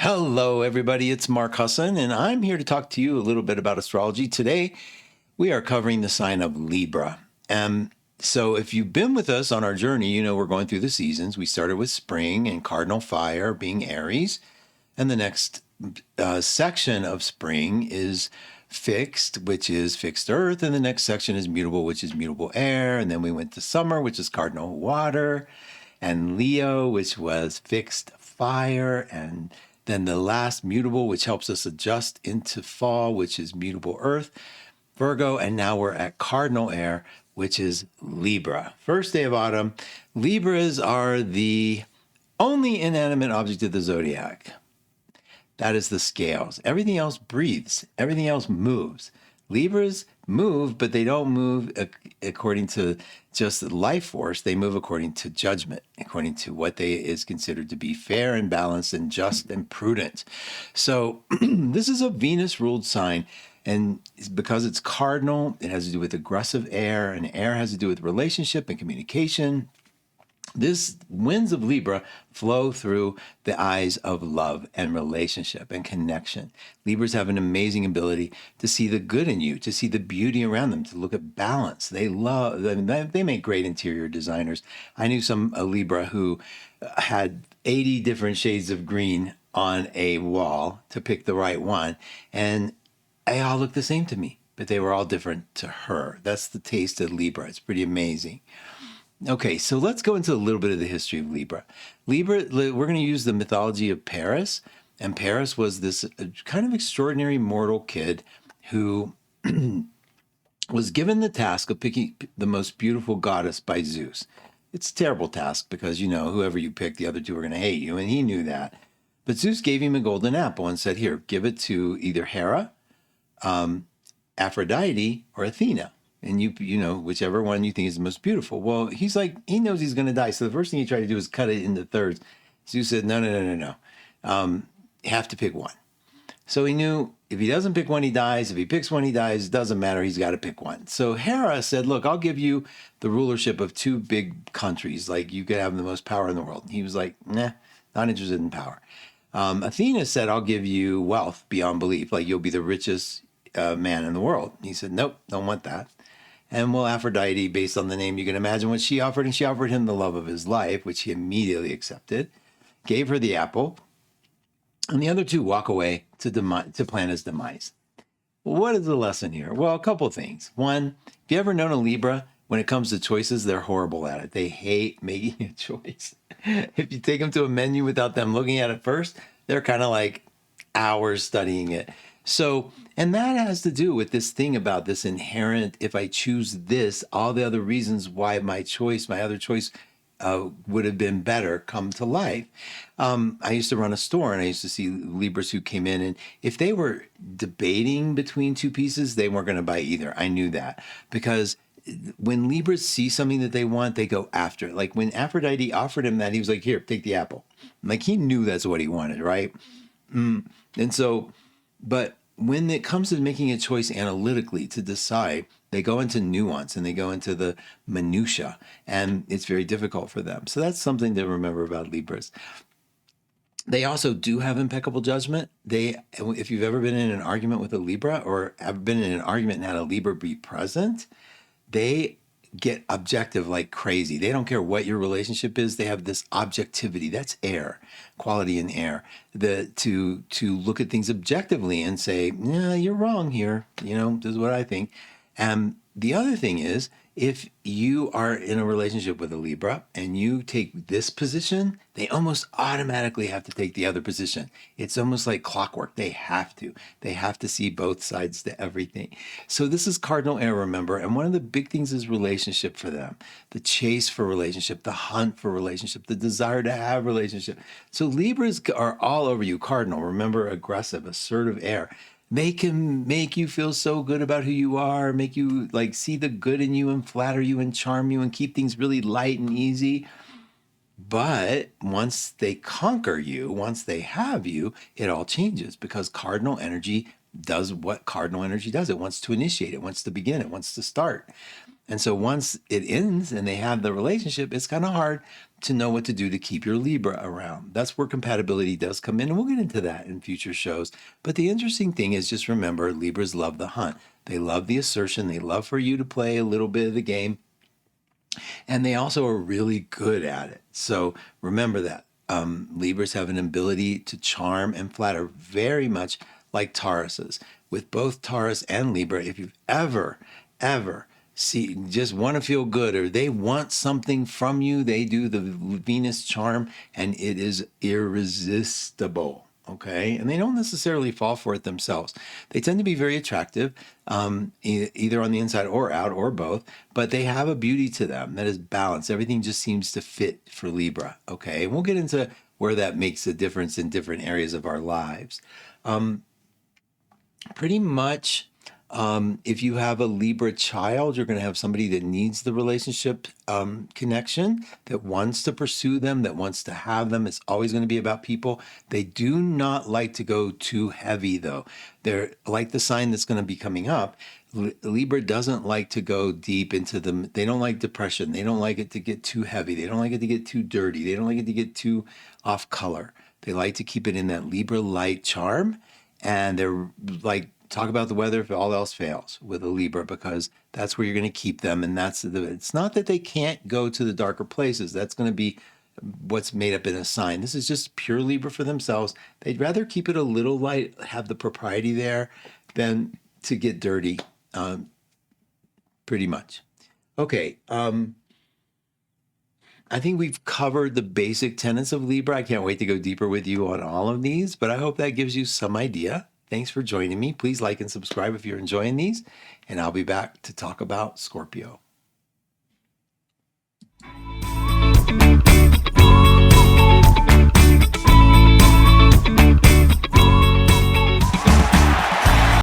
Hello, everybody. It's Mark Husson, and I'm here to talk to you a little bit about astrology. Today, we are covering the sign of Libra. So, if you've been with us on our journey, you know we're going through the seasons. We started with spring and cardinal fire being Aries, and the next section of spring is fixed, which is fixed earth, and the next section is mutable, which is mutable air. And then we went to summer, which is cardinal water, and Leo, which was fixed fire, and then the last mutable, which helps us adjust into fall, which is mutable earth, Virgo, and now we're at cardinal air, which is Libra. First day of autumn. Libras are the only inanimate object of the zodiac. That is the scales. Everything else breathes. Everything else moves. Libras move, but they don't move according to just life force. They move according to judgment, according to what they is considered to be fair and balanced and just and prudent. So this is a Venus-ruled sign. And because it's cardinal, it has to do with aggressive air, and air has to do with relationship and communication. This winds of Libra flow through the eyes of love and relationship and connection. Libras have an amazing ability to see the good in you, to see the beauty around them, to look at balance. They make great interior designers. I knew a Libra who had 80 different shades of green on a wall to pick the right one, and they all looked the same to me, but they were all different to her. That's the taste of Libra. It's pretty amazing. Okay, so let's go into a little bit of the history of Libra. Libra, we're going to use the mythology of Paris, and Paris was this kind of extraordinary mortal kid who was given the task of picking the most beautiful goddess by Zeus. It's a terrible task because, you know, whoever you pick, the other two are going to hate you, and he knew that. But Zeus gave him a golden apple and said, here, give it to either Hera, Aphrodite, or Athena. And you know, whichever one you think is the most beautiful. Well, he's like, he knows he's going to die. So the first thing he tried to do is cut it into thirds. Zeus said, no. You have to pick one. So he knew if he doesn't pick one, he dies. If he picks one, he dies. It doesn't matter. He's got to pick one. So Hera said, look, I'll give you the rulership of two big countries. Like, you could have the most power in the world. He was like, nah, not interested in power. Athena said, I'll give you wealth beyond belief. Like, you'll be the richest man in the world. He said, nope, don't want that. And well, Aphrodite, based on the name, you can imagine what she offered. And she offered him the love of his life, which he immediately accepted, gave her the apple. And the other two walk away to plan his demise. Well, what is the lesson here? Well, a couple of things. One, if you ever known a Libra, when it comes to choices, they're horrible at it. They hate making a choice. If you take them to a menu without them looking at it first, they're kind of like hours studying it. So, and that has to do with this thing about this inherent, if I choose this, all the other reasons why my other choice would have been better come to life. I used to run a store, and I used to see Libras who came in, and if they were debating between two pieces, they weren't going to buy either. I knew that because when Libras see something that they want, they go after it. Like when Aphrodite offered him that, he was like, here, take the apple. Like, he knew that's what he wanted, right? And so, but when it comes to making a choice analytically to decide, they go into nuance and they go into the minutia, and it's very difficult for them. So that's something to remember about Libras. They also do have impeccable judgment. If you've ever been in an argument with a Libra, or have been in an argument and had a Libra be present, they get objective like crazy. They don't care what your relationship is. They have this objectivity. That's air, quality in air. To look at things objectively and say, yeah, you're wrong here. You know, this is what I think. And the other thing is, if you are in a relationship with a Libra and you take this position, they almost automatically have to take the other position. It's almost like clockwork. They have to. They have to see both sides to everything. So this is cardinal air, remember, and one of the big things is relationship for them. The chase for relationship, the hunt for relationship, the desire to have relationship. So Libras are all over you. Cardinal, remember, aggressive, assertive air. They can make you feel so good about who you are, make you like see the good in you and flatter you and charm you and keep things really light and easy. But once they conquer you, once they have you, it all changes, because cardinal energy does what cardinal energy does. It wants to initiate, it wants to begin, it wants to start. And so once it ends and they have the relationship, it's kind of hard to know what to do to keep your Libra around. That's where compatibility does come in. And we'll get into that in future shows. But the interesting thing is just remember, Libras love the hunt. They love the assertion. They love for you to play a little bit of the game. And they also are really good at it. So remember that. Libras have an ability to charm and flatter very much like Tauruses. With both Taurus and Libra, if you've ever see just want to feel good or they want something from you, they do the Venus charm and it is irresistible. Okay, and they don't necessarily fall for it themselves. They tend to be very attractive, either on the inside or out or both, but they have a beauty to them that is balanced. Everything just seems to fit for Libra. Okay, and we'll get into where that makes a difference in different areas of our lives. Pretty much, if you have a Libra child, you're going to have somebody that needs the relationship connection, that wants to pursue them, that wants to have them. It's always going to be about people. They do not like to go too heavy, though. They're like the sign that's going to be coming up. Libra doesn't like to go deep into them. They don't like depression. They don't like it to get too heavy. They don't like it to get too dirty. They don't like it to get too off color. They like to keep it in that Libra light charm. And they're like, talk about the weather if all else fails with a Libra, because that's where you're going to keep them. And it's not that they can't go to the darker places. That's going to be what's made up in a sign. This is just pure Libra for themselves. They'd rather keep it a little light, have the propriety there, than to get dirty, pretty much. Okay. I think we've covered the basic tenets of Libra. I can't wait to go deeper with you on all of these, but I hope that gives you some idea. Thanks for joining me. Please like and subscribe if you're enjoying these, and I'll be back to talk about Scorpio.